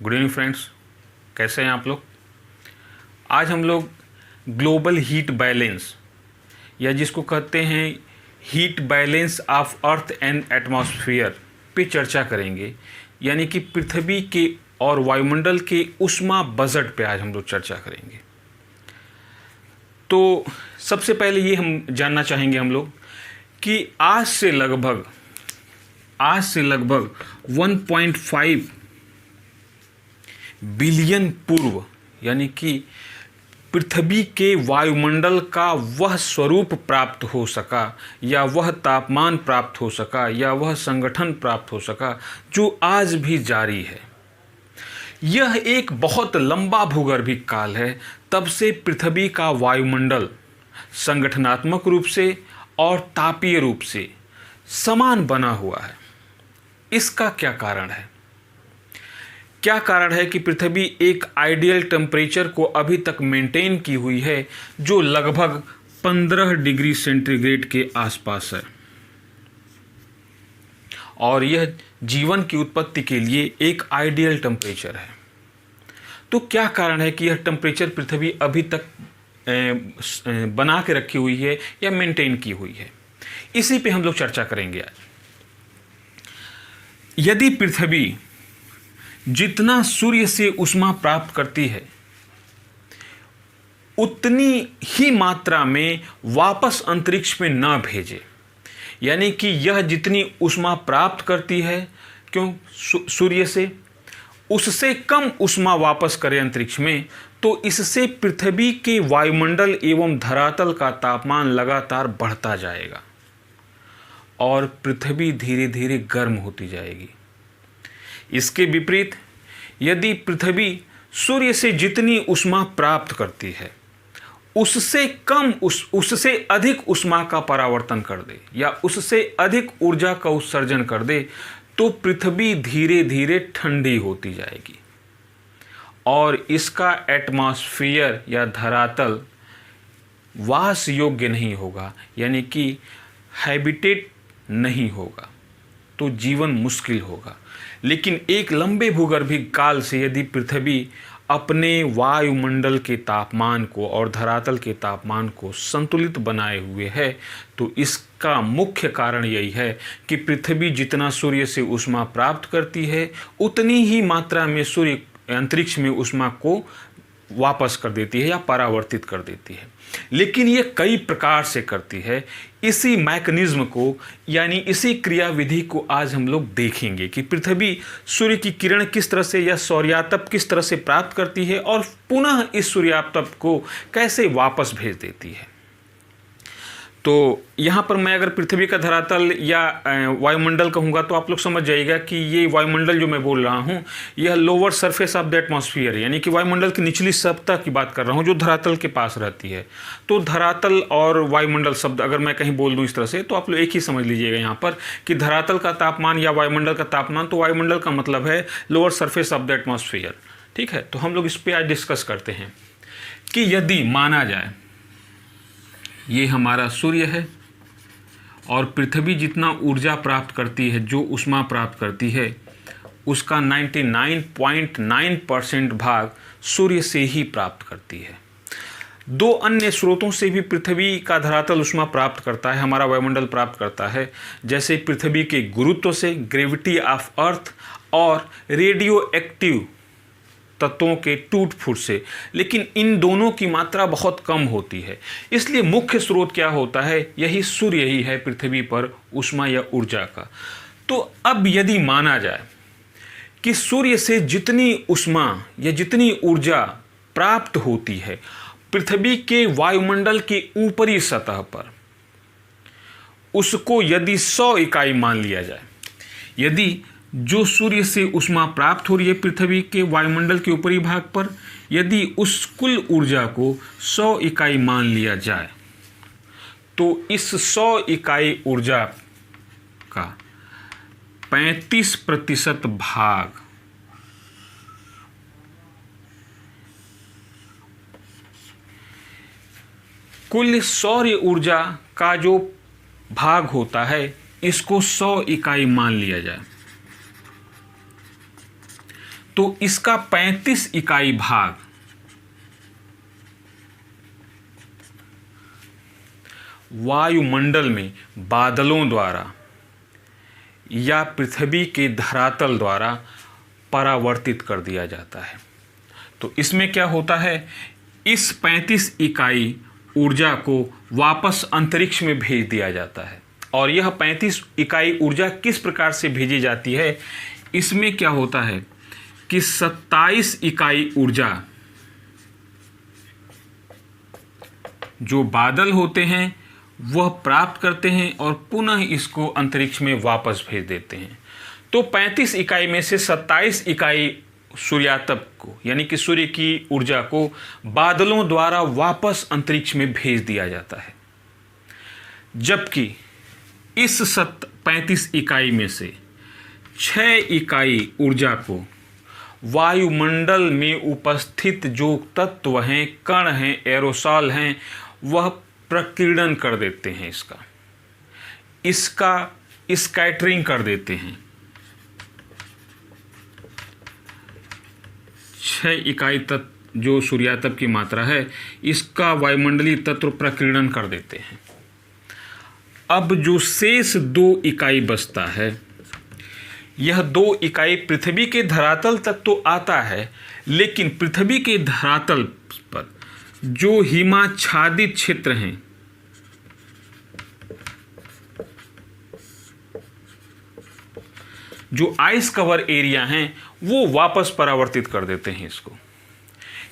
Good evening friends, कैसे हैं आप लोग। आज हम लोग ग्लोबल हीट बैलेंस या जिसको कहते हैं heat balance of earth and atmosphere पे चर्चा करेंगे। यानी कि पृथ्वी के और वायुमंडल के ऊष्मा बजट पे आज हम लोग चर्चा करेंगे। तो सबसे पहले ये हम जानना चाहेंगे हम लोग कि आज से लगभग 1.5 बिलियन पूर्व यानी कि पृथ्वी के वायुमंडल का वह स्वरूप प्राप्त हो सका या वह तापमान प्राप्त हो सका या वह संगठन प्राप्त हो सका जो आज भी जारी है। यह एक बहुत लंबा भूगर्भिक काल है। तब से पृथ्वी का वायुमंडल संगठनात्मक रूप से और तापीय रूप से समान बना हुआ है। इसका क्या कारण है? क्या कारण है कि पृथ्वी एक आइडियल टेम्परेचर को अभी तक मेंटेन की हुई है जो लगभग 15 डिग्री सेंटीग्रेड के आसपास है, और यह जीवन की उत्पत्ति के लिए एक आइडियल टेम्परेचर है। तो क्या कारण है कि यह टेम्परेचर पृथ्वी अभी तक बना के रखी हुई है या मेंटेन की हुई है? इसी पे हम लोग चर्चा करेंगे आज। यदि पृथ्वी जितना सूर्य से ऊष्मा प्राप्त करती है उतनी ही मात्रा में वापस अंतरिक्ष में न भेजे, यानी कि यह जितनी ऊष्मा प्राप्त करती है सूर्य से उससे कम ऊष्मा वापस करे अंतरिक्ष में, तो इससे पृथ्वी के वायुमंडल एवं धरातल का तापमान लगातार बढ़ता जाएगा और पृथ्वी धीरे धीरे गर्म होती जाएगी। इसके विपरीत यदि पृथ्वी सूर्य से जितनी ऊष्मा प्राप्त करती है उससे अधिक ऊष्मा का परावर्तन कर दे या उससे अधिक ऊर्जा का उत्सर्जन कर दे, तो पृथ्वी धीरे धीरे ठंडी होती जाएगी और इसका एटमॉस्फेयर या धरातल वास योग्य नहीं होगा, यानी कि हैबिटेट नहीं होगा, तो जीवन मुश्किल होगा। लेकिन एक लंबे भूगर्भिक काल से यदि पृथ्वी अपने वायुमंडल के तापमान को और धरातल के तापमान को संतुलित बनाए हुए है, तो इसका मुख्य कारण यही है कि पृथ्वी जितना सूर्य से ऊष्मा प्राप्त करती है उतनी ही मात्रा में सूर्य अंतरिक्ष में ऊष्मा को वापस कर देती है या परावर्तित कर देती है। लेकिन ये कई प्रकार से करती है। इसी मैकेनिज्म को यानी इसी क्रियाविधि को आज हम लोग देखेंगे कि पृथ्वी सूर्य की किरण किस तरह से या सूर्यातप किस तरह से प्राप्त करती है और पुनः इस सूर्यातप को कैसे वापस भेज देती है। तो यहाँ पर मैं अगर पृथ्वी का धरातल या वायुमंडल कहूँगा तो आप लोग समझ जाइएगा कि ये वायुमंडल जो मैं बोल रहा हूँ यह lower surface of the atmosphere यानी कि वायुमंडल की निचली सतह की बात कर रहा हूँ जो धरातल के पास रहती है। तो धरातल और वायुमंडल शब्द अगर मैं कहीं बोल दूँ इस तरह से तो आप लोग एक ही समझ लीजिएगा यहाँ पर कि धरातल का तापमान या वायुमंडल का तापमान, तो वायुमंडल का मतलब है lower surface of the atmosphere. ठीक है, तो हम लोग इस पर आज डिस्कस करते हैं कि यदि माना जाए ये हमारा सूर्य है और पृथ्वी जितना ऊर्जा प्राप्त करती है, जो ऊष्मा प्राप्त करती है, उसका 99.9% भाग सूर्य से ही प्राप्त करती है। दो अन्य स्रोतों से भी पृथ्वी का धरातल ऊष्मा प्राप्त करता है, हमारा वायुमंडल प्राप्त करता है, जैसे पृथ्वी के गुरुत्व से, ग्रेविटी ऑफ अर्थ, और रेडियो एक्टिव तत्वों के टूट फूट से। लेकिन इन दोनों की मात्रा बहुत कम होती है, इसलिए मुख्य स्रोत क्या होता है? यही सूर्य ही है पृथ्वी पर ऊष्मा या ऊर्जा का। तो अब यदि माना जाए कि सूर्य से जितनी ऊष्मा या जितनी ऊर्जा प्राप्त होती है पृथ्वी के वायुमंडल के ऊपरी सतह पर, उसको यदि 100 इकाई मान लिया जाए, यदि जो सूर्य से ऊष्मा प्राप्त हो रही है पृथ्वी के वायुमंडल के ऊपरी भाग पर, यदि उस कुल ऊर्जा को 100 इकाई मान लिया जाए, तो इस 100 इकाई ऊर्जा का 35% भाग कुल सौर ऊर्जा का जो भाग होता है इसको 100 इकाई मान लिया जाए, तो इसका 35 इकाई भाग वायुमंडल में बादलों द्वारा या पृथ्वी के धरातल द्वारा परावर्तित कर दिया जाता है। तो इसमें क्या होता है, इस 35 इकाई ऊर्जा को वापस अंतरिक्ष में भेज दिया जाता है। और यह 35 इकाई ऊर्जा किस प्रकार से भेजी जाती है, इसमें क्या होता है कि 27 इकाई ऊर्जा जो बादल होते हैं वह प्राप्त करते हैं और पुनः इसको अंतरिक्ष में वापस भेज देते हैं। तो 35 इकाई में से 27 इकाई सूर्यातप को यानी कि सूर्य की ऊर्जा को बादलों द्वारा वापस अंतरिक्ष में भेज दिया जाता है, जबकि इस 35 इकाई में से 6 इकाई ऊर्जा को वायुमंडल में उपस्थित जो तत्व हैं, कण हैं, एरोसॉल हैं, वह प्रकीर्णन कर देते हैं, इसका स्कैटरिंग कर देते हैं। 6 इकाई तत्व जो सूर्यातप की मात्रा है, इसका वायुमंडलीय तत्व प्रकीर्णन कर देते हैं। अब जो शेष 2 इकाई बचता है, यह 2 इकाई पृथ्वी के धरातल तक तो आता है, लेकिन पृथ्वी के धरातल पर जो हिमाच्छादित क्षेत्र हैं, जो आइस कवर एरिया हैं, वो वापस परावर्तित कर देते हैं इसको।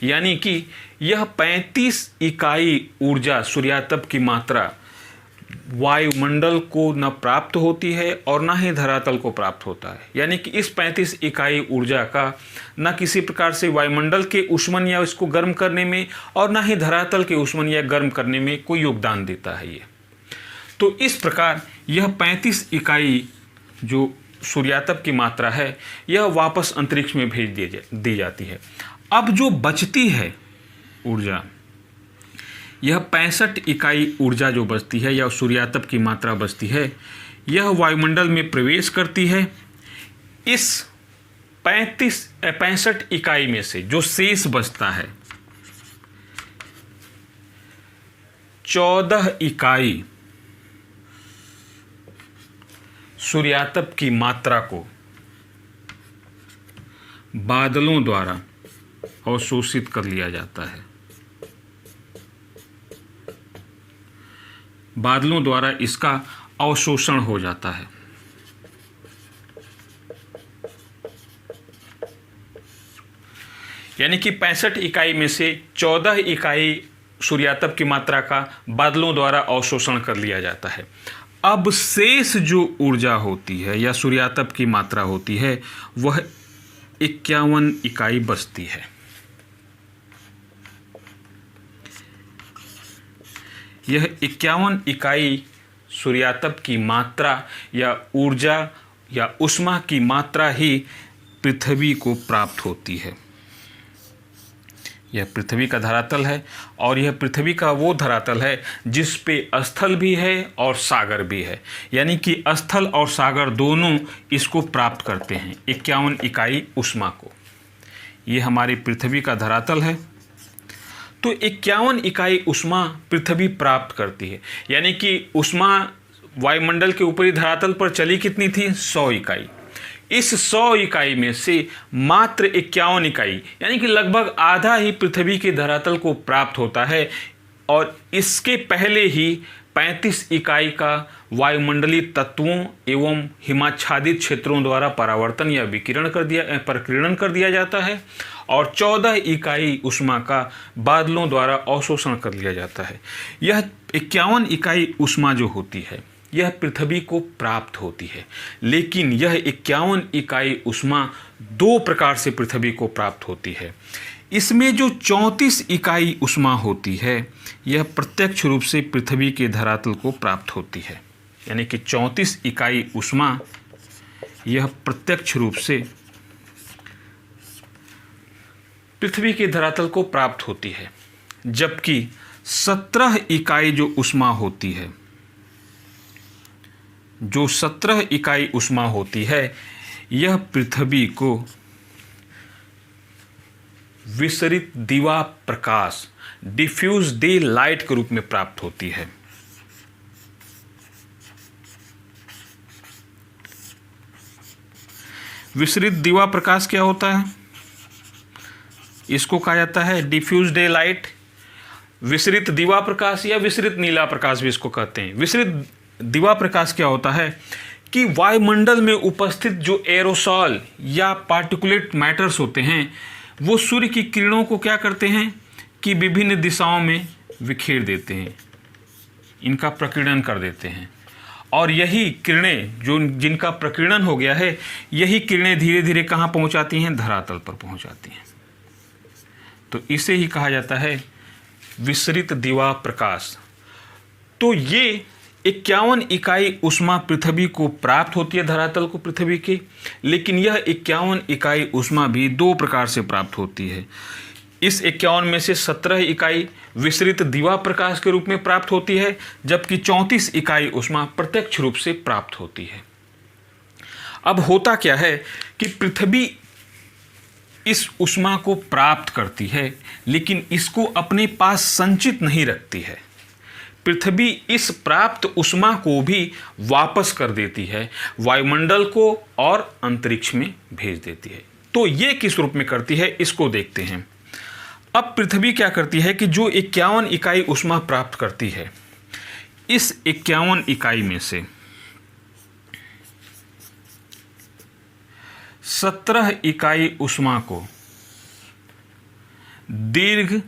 यानी कि यह 35 इकाई ऊर्जा सूर्यातप की मात्रा वायुमंडल को न प्राप्त होती है और न ही धरातल को प्राप्त होता है। यानी कि इस 35 इकाई ऊर्जा का न किसी प्रकार से वायुमंडल के ऊष्मन या इसको गर्म करने में और न ही धरातल के ऊष्मन या गर्म करने में कोई योगदान देता है ये। तो इस प्रकार यह 35 इकाई जो सूर्यातप की मात्रा है, यह वापस अंतरिक्ष में भेज दी जाती है। अब जो बचती है ऊर्जा, यह 65 इकाई ऊर्जा जो बचती है या सूर्यातप की मात्रा बचती है, यह वायुमंडल में प्रवेश करती है। इस 65 इकाई में से जो शेष बचता है, 14 इकाई सूर्यातप की मात्रा को बादलों द्वारा अवशोषित कर लिया जाता है। बादलों द्वारा इसका अवशोषण हो जाता है। यानी कि 65 इकाई में से 14 इकाई सूर्यातप की मात्रा का बादलों द्वारा अवशोषण कर लिया जाता है। अब शेष जो ऊर्जा होती है या सूर्यातप की मात्रा होती है, वह 51 इकाई बचती है। यह 51 इकाई सूर्यातप की मात्रा या ऊर्जा या ऊष्मा की मात्रा ही पृथ्वी को प्राप्त होती है। यह पृथ्वी का धरातल है और यह पृथ्वी का वो धरातल है जिस पे स्थल भी है और सागर भी है। यानी कि स्थल और सागर दोनों इसको प्राप्त करते हैं 51 इकाई ऊष्मा को। ये हमारी पृथ्वी का धरातल है। तो 51 इकाई ऊष्मा पृथ्वी प्राप्त करती है। यानी कि ऊष्मा वायुमंडल के ऊपरी धरातल पर चली कितनी थी? 100 इकाई। इस 100 इकाई में से मात्र 51 इकाई यानी कि लगभग आधा ही पृथ्वी के धरातल को प्राप्त होता है और इसके पहले ही 35 इकाई का वायुमंडलीय तत्वों एवं हिमाच्छादित क्षेत्रों द्वारा परावर्तन या प्रकीर्णन कर दिया जाता है और 14 इकाई ऊष्मा का बादलों द्वारा अवशोषण कर लिया जाता है। यह 51 इकाई ऊष्मा जो होती है यह पृथ्वी को प्राप्त होती है, लेकिन यह 51 इकाई ऊष्मा 2 प्रकार से पृथ्वी को प्राप्त होती है। इसमें जो 34 इकाई ऊष्मा होती है यह प्रत्यक्ष रूप से पृथ्वी के धरातल को प्राप्त होती है। यानी कि 34 इकाई ऊष्मा यह प्रत्यक्ष रूप से पृथ्वी के धरातल को प्राप्त होती है, जबकि 17 इकाई जो ऊष्मा होती है, जो 17 इकाई ऊष्मा होती है, यह पृथ्वी को विसरित दिवा प्रकाश, डिफ्यूज डे लाइट के रूप में प्राप्त होती है। विसरित दिवा प्रकाश क्या होता है? इसको कहा जाता है डिफ्यूज डे लाइट। विसरित दिवा प्रकाश या विसरित नीला प्रकाश भी इसको कहते हैं। विसरित दिवा प्रकाश क्या होता है कि वायुमंडल में उपस्थित जो एरोसॉल या पार्टिकुलेट मैटर्स होते हैं वो सूर्य की किरणों को क्या करते हैं कि विभिन्न दिशाओं में बिखेर देते हैं, इनका प्रकीर्णन कर देते हैं। और यही किरणें जो जिनका प्रकीर्णन हो गया है, यही किरणें धीरे धीरे कहाँ पहुँचाती हैं? धरातल पर पहुँच जाती हैं। तो इसे ही कहा जाता है विसरित दिवा प्रकाश। तो ये 51 इकाई ऊष्मा पृथ्वी को प्राप्त होती है, धरातल को पृथ्वी के। लेकिन यह 51 इकाई ऊष्मा भी दो प्रकार से प्राप्त होती है। इस 51 में से 17 इकाई विसरित दिवा प्रकाश के रूप में प्राप्त होती है, जबकि 34 इकाई ऊष्मा प्रत्यक्ष रूप से प्राप्त होती है। अब होता क्या है कि पृथ्वी इस ऊष्मा को प्राप्त करती है, लेकिन इसको अपने पास संचित नहीं रखती है। पृथ्वी इस प्राप्त ऊष्मा को भी वापस कर देती है, वायुमंडल को और अंतरिक्ष में भेज देती है। तो ये किस रूप में करती है, इसको देखते हैं। अब पृथ्वी क्या करती है कि जो 51 इकाई ऊष्मा प्राप्त करती है, इस 51 इकाई में से 17 इकाई ऊष्मा को दीर्घ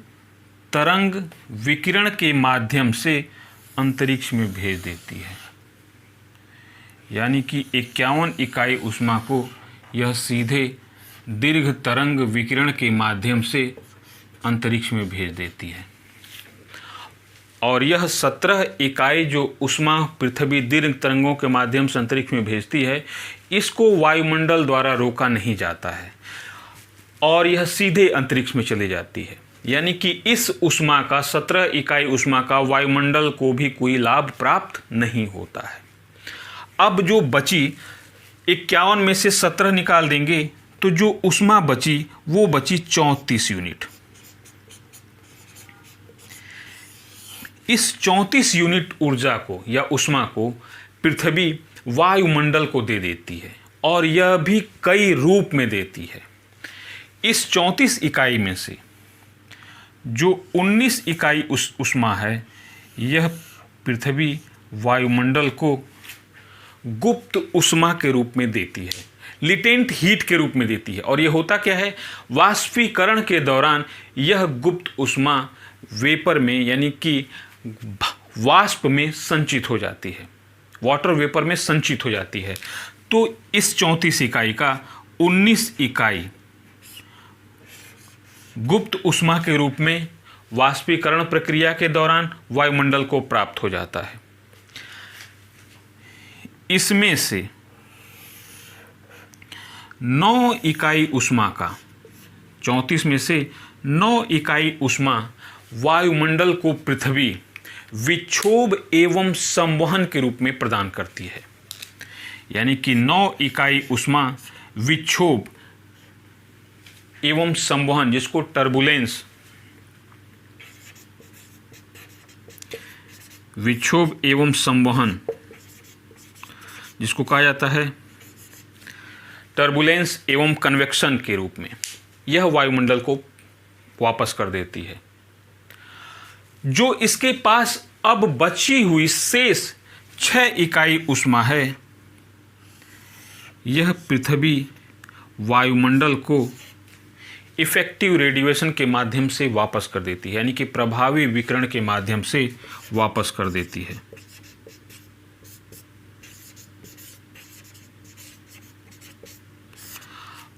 तरंग विकिरण के माध्यम से अंतरिक्ष में भेज देती है। यानी कि 51 इकाई ऊष्मा को यह सीधे दीर्घ तरंग विकिरण के माध्यम से अंतरिक्ष में भेज देती है। और यह 17 इकाई जो ऊष्मा पृथ्वी दीर्घ तरंगों के माध्यम से अंतरिक्ष में भेजती है, इसको वायुमंडल द्वारा रोका नहीं जाता है और यह सीधे अंतरिक्ष में चली जाती है। यानी कि इस ऊष्मा का 17 इकाई ऊष्मा का वायुमंडल को भी कोई लाभ प्राप्त नहीं होता है। अब जो बची 51 में से 17 निकाल देंगे तो जो ऊष्मा बची वो बची 34 यूनिट। इस 34 यूनिट ऊर्जा को या ऊष्मा को पृथ्वी वायुमंडल को दे देती है और यह भी कई रूप में देती है। इस 34 इकाई में से जो 19 इकाई ऊष्मा है, यह पृथ्वी वायुमंडल को गुप्त ऊष्मा के रूप में देती है, लिटेंट हीट के रूप में देती है। और यह होता क्या है, वाष्पीकरण के दौरान यह गुप्त ऊष्मा वेपर में यानी कि वाष्प में संचित हो जाती है, वाटर वेपर में संचित हो जाती है। तो इस 34 इकाई का 19 इकाई गुप्त ऊष्मा के रूप में वाष्पीकरण प्रक्रिया के दौरान वायुमंडल को प्राप्त हो जाता है। इसमें से 9 इकाई ऊष्मा का, 34 में से 9 इकाई ऊष्मा वायुमंडल को पृथ्वी विक्षोभ एवं संवहन के रूप में प्रदान करती है। यानी कि 9 इकाई ऊष्मा विक्षोभ एवं संवहन, जिसको टर्बुलेंस, विक्षोभ एवं संवहन जिसको कहा जाता है टर्बुलेंस एवं कन्वेक्शन के रूप में, यह वायुमंडल को वापस कर देती है। जो इसके पास अब बची हुई शेष 6 इकाई ऊष्मा है, यह पृथ्वी वायुमंडल को इफेक्टिव रेडिएशन के माध्यम से वापस कर देती है, यानी कि प्रभावी विकिरण के माध्यम से वापस कर देती है।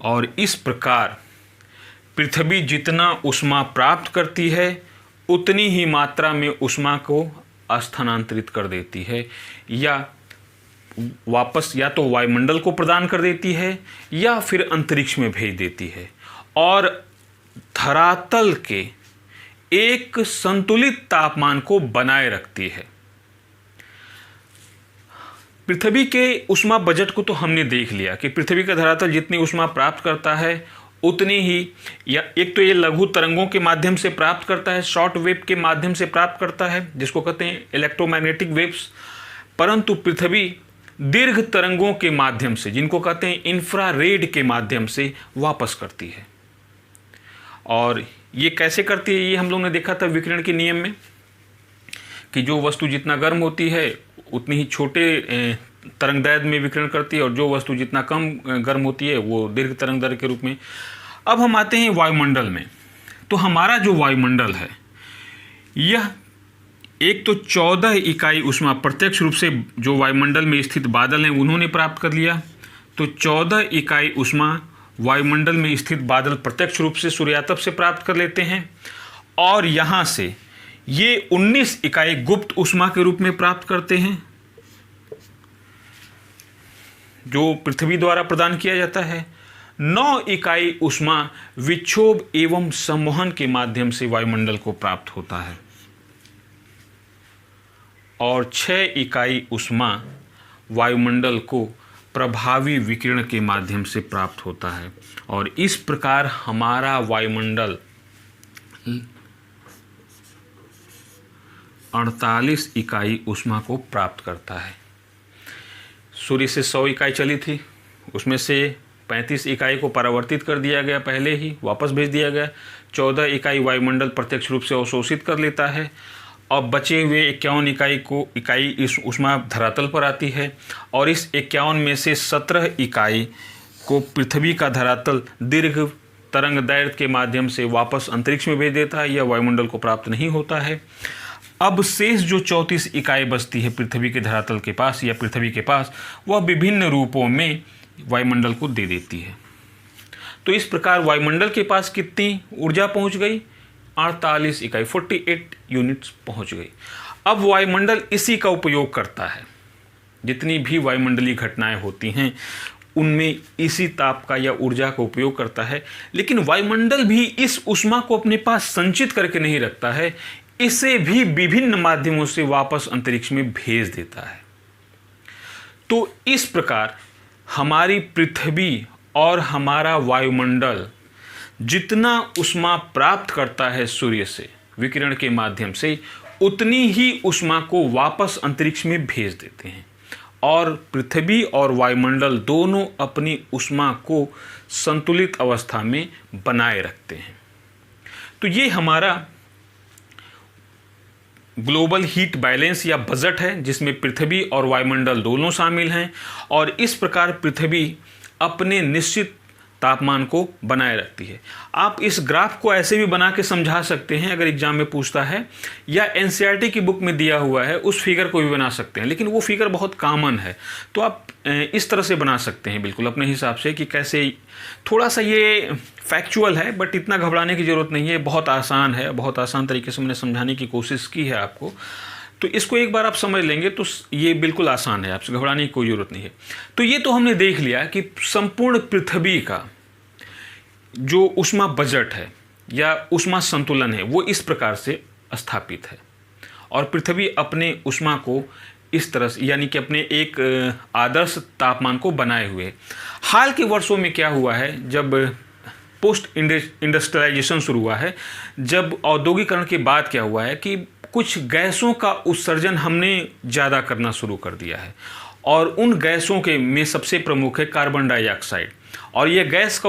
और इस प्रकार पृथ्वी जितना ऊष्मा प्राप्त करती है, उतनी ही मात्रा में ऊष्मा को स्थानांतरित कर देती है, या वापस या तो वायुमंडल को प्रदान कर देती है या फिर अंतरिक्ष में भेज देती है, और धरातल के एक संतुलित तापमान को बनाए रखती है। पृथ्वी के ऊष्मा बजट को तो हमने देख लिया कि पृथ्वी का धरातल जितनी ऊष्मा प्राप्त करता है उतनी ही, या एक तो ये लघु तरंगों के माध्यम से प्राप्त करता है, शॉर्ट वेव के माध्यम से प्राप्त करता है जिसको कहते हैं इलेक्ट्रोमैग्नेटिक वेव्स, परंतु पृथ्वी दीर्घ तरंगों के माध्यम से, जिनको कहते हैं इंफ्रारेड के माध्यम से वापस करती है। और ये कैसे करती है, ये हम लोग ने देखा था विकिरण के नियम में कि जो वस्तु जितना गर्म होती है उतनी ही छोटे तरंगदैर्घ्य में विकिरण करती है, और जो वस्तु जितना कम गर्म होती है वो दीर्घ तरंगदैर्घ्य के रूप में। अब हम आते हैं वायुमंडल में। तो हमारा जो वायुमंडल है यह एक तो 14 इकाई ऊष्मा प्रत्यक्ष रूप से जो वायुमंडल में स्थित बादल हैं उन्होंने प्राप्त कर लिया। तो 14 इकाई ऊष्मा वायुमंडल में स्थित बादल प्रत्यक्ष रूप से सूर्यातप से प्राप्त कर लेते हैं, और यहाँ से ये 19 इकाई गुप्त ऊष्मा के रूप में प्राप्त करते हैं जो पृथ्वी द्वारा प्रदान किया जाता है। 9 इकाई ऊष्मा विक्षोभ एवं संवहन के माध्यम से वायुमंडल को प्राप्त होता है, और 6 इकाई ऊष्मा वायुमंडल को प्रभावी विकिरण के माध्यम से प्राप्त होता है। और इस प्रकार हमारा वायुमंडल 48 इकाई ऊष्मा को प्राप्त करता है। सूर्य से 100 इकाई चली थी, उसमें से 35 इकाई को परावर्तित कर दिया गया, पहले ही वापस भेज दिया गया। 14 इकाई वायुमंडल प्रत्यक्ष रूप से अवशोषित कर लेता है, और बचे हुए 51 इकाई इस ऊष्मा धरातल पर आती है, और इस 51 में से 17 इकाई को पृथ्वी का धरातल दीर्घ तरंगदैर्घ्य के माध्यम से वापस अंतरिक्ष में भेज देता है। यह वायुमंडल को प्राप्त नहीं होता है। अब शेष जो 34 इकाई बचती है पृथ्वी के धरातल के पास या पृथ्वी के पास, वह विभिन्न रूपों में वायुमंडल को दे देती है। तो इस प्रकार वायुमंडल के पास कितनी ऊर्जा पहुंच गई? 48 इकाई, 48 यूनिट्स पहुंच गई। अब वायुमंडल इसी का उपयोग करता है। जितनी भी वायुमंडलीय घटनाएं होती हैं उनमें इसी ताप का या ऊर्जा का उपयोग करता है। लेकिन वायुमंडल भी इस ऊष्मा को अपने पास संचित करके नहीं रखता है, इसे भी विभिन्न माध्यमों से वापस अंतरिक्ष में भेज देता है। तो इस प्रकार हमारी पृथ्वी और हमारा वायुमंडल जितना ऊष्मा प्राप्त करता है सूर्य से विकिरण के माध्यम से, उतनी ही ऊष्मा को वापस अंतरिक्ष में भेज देते हैं, और पृथ्वी और वायुमंडल दोनों अपनी ऊष्मा को संतुलित अवस्था में बनाए रखते हैं। तो ये हमारा ग्लोबल हीट बैलेंस या बजट है, जिसमें पृथ्वी और वायुमंडल दोनों शामिल हैं, और इस प्रकार पृथ्वी अपने निश्चित तापमान को बनाए रखती है। आप इस ग्राफ को ऐसे भी बना के समझा सकते हैं अगर एग्जाम में पूछता है, या एनसीईआरटी की बुक में दिया हुआ है उस फिगर को भी बना सकते हैं, लेकिन वो फिगर बहुत कॉमन है, तो आप इस तरह से बना सकते हैं बिल्कुल अपने हिसाब से कि कैसे। थोड़ा सा ये फैक्चुअल है बट इतना घबराने की ज़रूरत नहीं है, बहुत आसान है, बहुत आसान तरीके से मैंने समझाने की कोशिश की है आपको। तो इसको एक बार आप समझ लेंगे तो ये बिल्कुल आसान है, आपसे घबराने की कोई ज़रूरत नहीं है। तो ये तो हमने देख लिया कि संपूर्ण पृथ्वी का जो ऊष्मा बजट है या ऊष्मा संतुलन है वो इस प्रकार से स्थापित है, और पृथ्वी अपने ऊष्मा को इस तरह से, यानी कि अपने एक आदर्श तापमान को बनाए हुए। हाल के वर्षों में क्या हुआ है, जब पोस्ट इंडस्ट्रियलाइजेशन शुरू हुआ है, जब औद्योगिकरण के बाद क्या हुआ है कि कुछ गैसों का उत्सर्जन हमने ज़्यादा करना शुरू कर दिया है, और उन गैसों के में सबसे प्रमुख है कार्बन डाइऑक्साइड। और यह गैस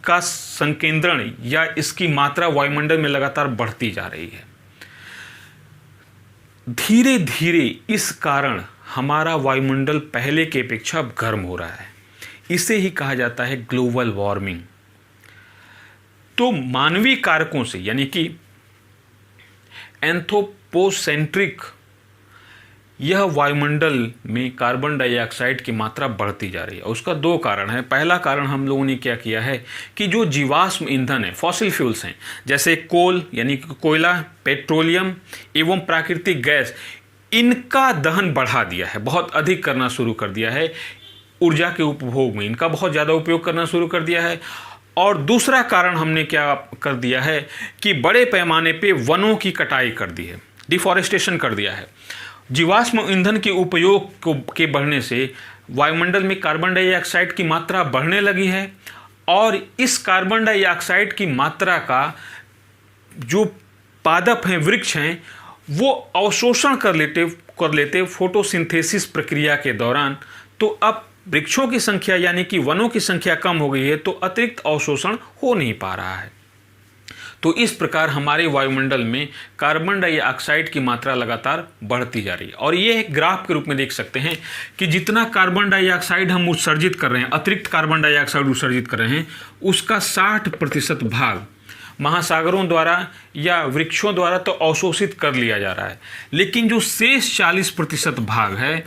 का संकेंद्रण या इसकी मात्रा वायुमंडल में लगातार बढ़ती जा रही है। धीरे धीरे इस कारण हमारा वायुमंडल पहले के अपेक्षा अब गर्म हो रहा है। इसे ही कहा जाता है ग्लोबल वार्मिंग। तो मानवीय कारकों से, यानी कि एंथ्रोपोसेंट्रिक, यह वायुमंडल में कार्बन डाइऑक्साइड की मात्रा बढ़ती जा रही है। उसका दो कारण है। पहला कारण हम लोगों ने क्या किया है कि जो जीवाश्म ईंधन है, फॉसिल फ्यूल्स हैं, जैसे कोल यानी कि कोयला, पेट्रोलियम एवं प्राकृतिक गैस, इनका दहन बढ़ा दिया है, बहुत अधिक करना शुरू कर दिया है। ऊर्जा के उपभोग में इनका बहुत ज़्यादा उपयोग करना शुरू कर दिया है। और दूसरा कारण हमने क्या कर दिया है कि बड़े पैमाने पे वनों की कटाई कर दी है, डिफॉरेस्टेशन कर दिया है। जीवाश्म ईंधन के उपयोग के बढ़ने से वायुमंडल में कार्बन डाइऑक्साइड की मात्रा बढ़ने लगी है, और इस कार्बन डाइऑक्साइड की मात्रा का जो पादप हैं, वृक्ष हैं, वो अवशोषण कर लेते फोटोसिंथेसिस प्रक्रिया के दौरान। तो अब वृक्षों की संख्या यानी कि वनों की संख्या कम हो गई है, तो अतिरिक्त अवशोषण हो नहीं पा रहा है। तो इस प्रकार हमारे वायुमंडल में कार्बन डाइऑक्साइड की मात्रा लगातार बढ़ती जा रही है। और ये एक ग्राफ के रूप में देख सकते हैं कि जितना कार्बन डाइऑक्साइड हम उत्सर्जित कर रहे हैं, अतिरिक्त कार्बन डाइऑक्साइड उत्सर्जित कर रहे हैं, उसका 60% भाग महासागरों द्वारा या वृक्षों द्वारा तो अवशोषित कर लिया जा रहा है, लेकिन जो शेष 40% भाग है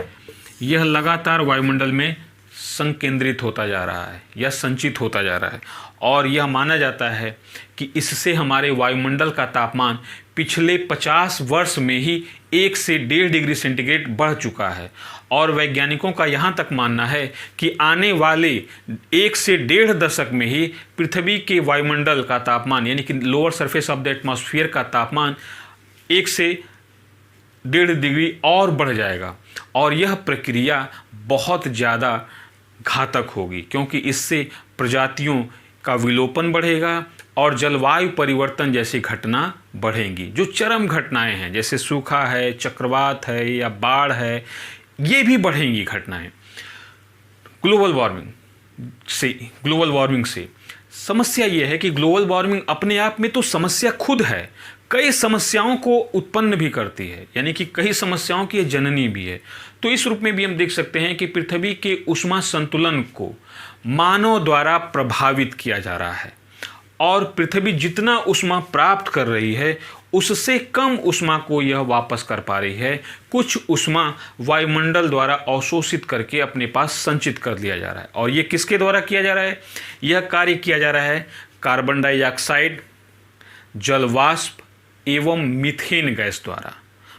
यह लगातार वायुमंडल में संकेंद्रित होता जा रहा है या संचित होता जा रहा है। और यह माना जाता है कि इससे हमारे वायुमंडल का तापमान पिछले 50 वर्ष में ही 1 से 1.5 डिग्री सेंटीग्रेड बढ़ चुका है। और वैज्ञानिकों का यहाँ तक मानना है कि आने वाले 1 से 1.5 दशक में ही पृथ्वी के वायुमंडल का तापमान यानी कि lower surface of the atmosphere का तापमान 1 से 1.5 डिग्री और बढ़ जाएगा। और यह प्रक्रिया बहुत ज़्यादा घातक होगी, क्योंकि इससे प्रजातियों का विलोपन बढ़ेगा और जलवायु परिवर्तन जैसी घटना बढ़ेंगी। जो चरम घटनाएं हैं जैसे सूखा है, चक्रवात है या बाढ़ है, ये भी बढ़ेंगी घटनाएं। ग्लोबल वार्मिंग से समस्या ये है कि ग्लोबल वार्मिंग अपने आप में तो समस्या खुद है, कई समस्याओं को उत्पन्न भी करती है, यानी कि कई समस्याओं की जननी भी है। तो इस रूप में भी हम देख सकते हैं कि पृथ्वी के ऊष्मा संतुलन को मानव द्वारा प्रभावित किया जा रहा है और पृथ्वी जितना ऊष्मा प्राप्त कर रही है उससे कम ऊष्मा को यह वापस कर पा रही है। कुछ ऊष्मा वायुमंडल द्वारा अवशोषित करके अपने पास संचित कर लिया जा रहा है। और ये किसके द्वारा किया जा रहा है? यह कार्य किया जा रहा है कार्बन डाइऑक्साइड, जलवाष्प एवं मीथेन गैस द्वारा।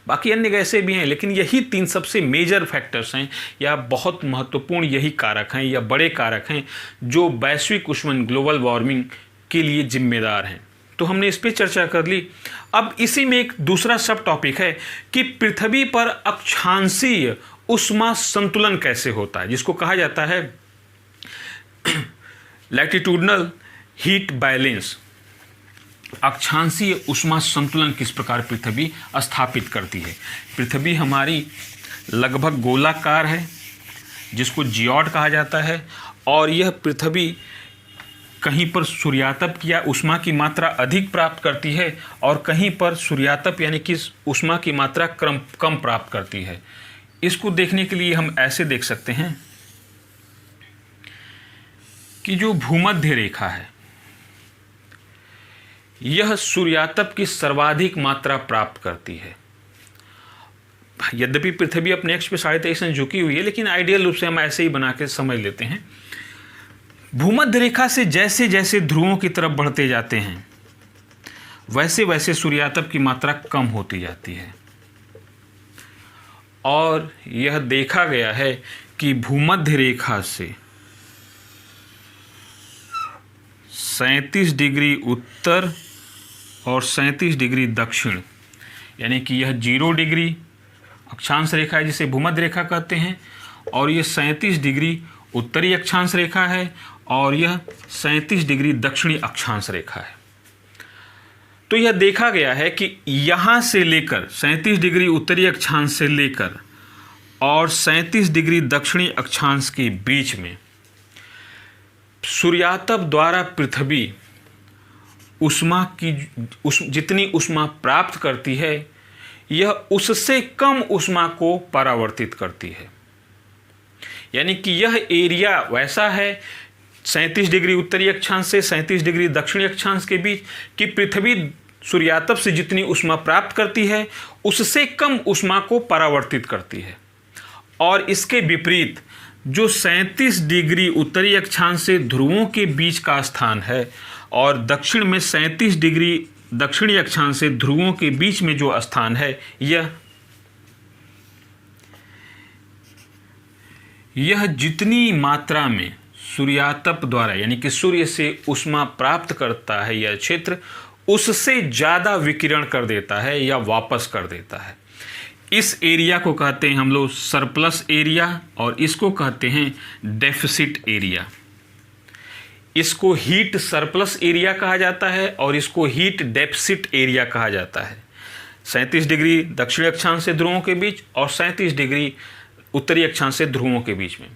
बाकी अन्य गैसें भी हैं, लेकिन यही 3 सबसे मेजर फैक्टर्स हैं या बहुत महत्वपूर्ण यही कारक हैं या बड़े कारक हैं जो वैश्विक ऊष्मन ग्लोबल वार्मिंग के लिए जिम्मेदार हैं। तो हमने इस पर चर्चा कर ली। अब इसी में एक दूसरा सब टॉपिक है कि पृथ्वी पर अक्षांशीय ऊष्मा संतुलन कैसे होता है, जिसको कहा जाता है लैटिट्यूडनल हीट बैलेंस। अक्षांशीय ऊष्मा संतुलन किस प्रकार पृथ्वी स्थापित करती है। पृथ्वी हमारी लगभग गोलाकार है जिसको जियोड कहा जाता है, और यह पृथ्वी कहीं पर सूर्यातप या ऊष्मा की मात्रा अधिक प्राप्त करती है और कहीं पर सूर्यातप यानी कि ऊष्मा की मात्रा कम प्राप्त करती है। इसको देखने के लिए हम ऐसे देख सकते हैं कि जो भूमध्य रेखा है यह सूर्यातप की सर्वाधिक मात्रा प्राप्त करती है। यद्यपि पृथ्वी अपने अक्ष पे 23.5 झुकी हुई है, लेकिन आइडियल रूप से हम ऐसे ही बना के समझ लेते हैं। भूमध्य रेखा से जैसे जैसे ध्रुवों की तरफ बढ़ते जाते हैं वैसे वैसे सूर्यातप की मात्रा कम होती जाती है। और यह देखा गया है कि भूमध्य रेखा से 37 डिग्री उत्तर और 37 डिग्री दक्षिण, यानी कि यह 0 डिग्री अक्षांश रेखा है जिसे भूमध्य रेखा कहते हैं, और यह 37 डिग्री उत्तरी अक्षांश रेखा है और यह 37 डिग्री दक्षिणी अक्षांश रेखा है। तो यह देखा गया है कि यहाँ से लेकर 37 डिग्री उत्तरी अक्षांश से लेकर और 37 डिग्री दक्षिणी अक्षांश के बीच में सूर्यातप द्वारा पृथ्वी जितनी ऊष्मा प्राप्त करती है यह उससे कम ऊष्मा को परावर्तित करती है। यानी कि यह एरिया वैसा है 37 डिग्री उत्तरी अक्षांश से 37 डिग्री दक्षिणी अक्षांश के बीच कि पृथ्वी सूर्यातप से जितनी ऊष्मा प्राप्त करती है उससे कम ऊष्मा को परावर्तित करती है। और इसके विपरीत जो 37 डिग्री उत्तरी अक्षांश से ध्रुवों के बीच का स्थान है और दक्षिण में 37 डिग्री दक्षिणी अक्षांश से ध्रुवों के बीच में जो स्थान है यह जितनी मात्रा में सूर्यातप द्वारा यानी कि सूर्य से ऊष्मा प्राप्त करता है यह क्षेत्र उससे ज़्यादा विकिरण कर देता है या वापस कर देता है। इस एरिया को कहते हैं हम लोग सरप्लस एरिया और इसको कहते हैं डेफिसिट एरिया। इसको हीट सरप्लस एरिया कहा जाता है और इसको हीट डेफिसिट एरिया कहा जाता है। 37 डिग्री दक्षिणी अक्षांश से ध्रुवों के बीच और 37 डिग्री उत्तरी अक्षांश से ध्रुवों के बीच में।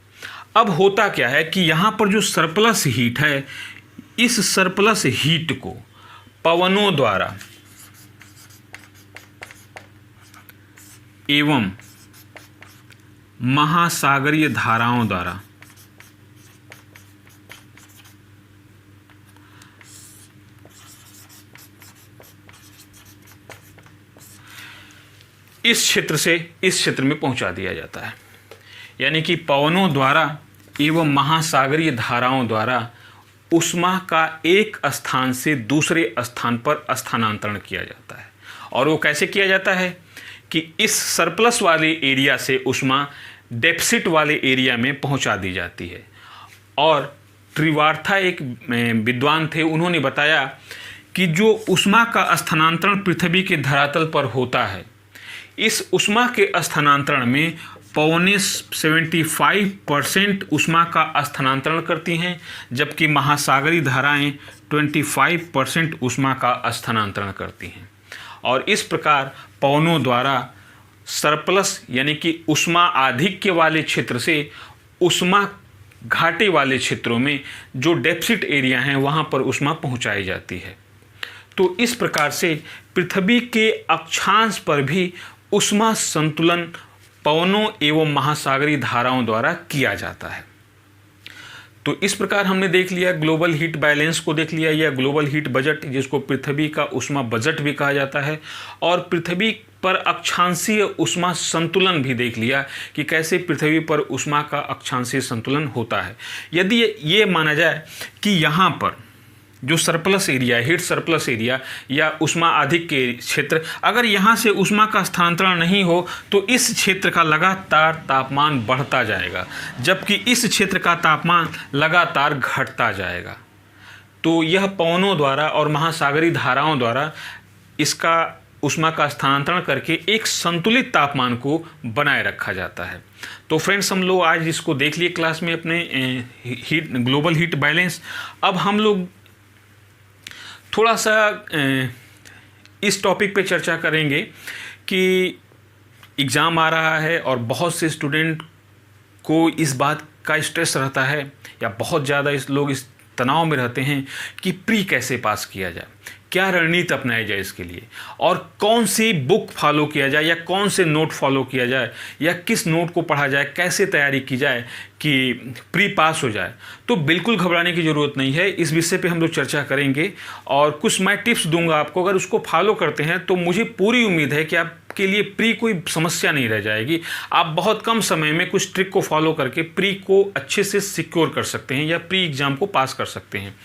अब होता क्या है कि यहाँ पर जो सरप्लस हीट है, इस सरप्लस हीट को पवनों द्वारा एवं महासागरीय धाराओं द्वारा इस क्षेत्र से इस क्षेत्र में पहुंचा दिया जाता है। यानी कि पवनों द्वारा एवं महासागरीय धाराओं द्वारा ऊष्मा का एक स्थान से दूसरे स्थान पर स्थानांतरण किया जाता है। और वो कैसे किया जाता है कि इस सरप्लस वाले एरिया से ऊष्मा डेफिसिट वाले एरिया में पहुंचा दी जाती है। और त्रिवार्था एक विद्वान थे, उन्होंने बताया कि जो ऊष्मा का स्थानांतरण पृथ्वी के धरातल पर होता है, इस ऊष्मा के स्थानांतरण में पौने 75% ऊष्मा का स्थानांतरण करती हैं, जबकि महासागरीय धाराएं 25% ऊष्मा का स्थानांतरण करती हैं। और इस प्रकार पवनों द्वारा सरप्लस यानी कि ऊष्मा आधिक्य वाले क्षेत्र से ऊष्मा घाटे वाले क्षेत्रों में जो डेफिसिट एरिया हैं वहाँ पर ऊष्मा पहुँचाई जाती है। तो इस प्रकार से पृथ्वी के अक्षांश पर भी ऊष्मा संतुलन पवनों एवं महासागरीय धाराओं द्वारा किया जाता है। तो इस प्रकार हमने देख लिया ग्लोबल हीट बैलेंस को देख लिया, या ग्लोबल हीट बजट, जिसको पृथ्वी का ऊष्मा बजट भी कहा जाता है, और पृथ्वी पर अक्षांशीय ऊष्मा संतुलन भी देख लिया कि कैसे पृथ्वी पर ऊष्मा का अक्षांशीय संतुलन होता है। यदि ये माना जाए कि यहाँ पर जो surplus area, heat surplus area या ऊष्मा अधिक के क्षेत्र, अगर यहाँ से ऊष्मा का स्थानांतरण नहीं हो तो इस क्षेत्र का लगातार तापमान बढ़ता जाएगा, जबकि इस क्षेत्र का तापमान लगातार घटता जाएगा। तो यह पवनों द्वारा और महासागरीय धाराओं द्वारा इसका ऊष्मा का स्थानांतरण करके एक संतुलित तापमान को बनाए रखा जाता है। तो फ्रेंड्स, हम लोग आज इसको देख लिए क्लास में अपने ग्लोबल हीट बैलेंस। अब हम लोग थोड़ा सा इस टॉपिक पे चर्चा करेंगे कि एग्ज़ाम आ रहा है और बहुत से स्टूडेंट को इस बात का स्ट्रेस रहता है, या बहुत ज़्यादा लोग इस तनाव में रहते हैं कि प्री कैसे पास किया जाए, क्या रणनीति अपनाई जाए इसके लिए, और कौन सी बुक फॉलो किया जाए या कौन से नोट फॉलो किया जाए, या किस नोट को पढ़ा जाए, कैसे तैयारी की जाए कि प्री पास हो जाए। तो बिल्कुल घबराने की ज़रूरत नहीं है, इस विषय पे हम लोग चर्चा करेंगे और कुछ मैं टिप्स दूंगा आपको। अगर उसको फॉलो करते हैं तो मुझे पूरी उम्मीद है कि आपके लिए प्री कोई समस्या नहीं रह जाएगी। आप बहुत कम समय में कुछ ट्रिक को फॉलो करके प्री को अच्छे से सिक्योर कर सकते हैं या प्री एग्ज़ाम को पास कर सकते हैं।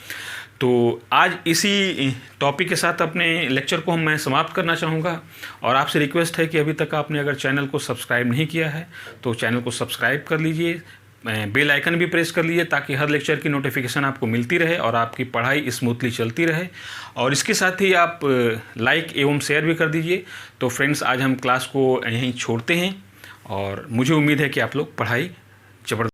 तो आज इसी टॉपिक के साथ अपने लेक्चर को मैं समाप्त करना चाहूँगा, और आपसे रिक्वेस्ट है कि अभी तक आपने अगर चैनल को सब्सक्राइब नहीं किया है तो चैनल को सब्सक्राइब कर लीजिए, बेल आइकन भी प्रेस कर लीजिए ताकि हर लेक्चर की नोटिफिकेशन आपको मिलती रहे और आपकी पढ़ाई स्मूथली चलती रहे। और इसके साथ ही आप लाइक एवं शेयर भी कर दीजिए। तो फ्रेंड्स, आज हम क्लास को यहीं छोड़ते हैं और मुझे उम्मीद है कि आप लोग पढ़ाई जबरदस्त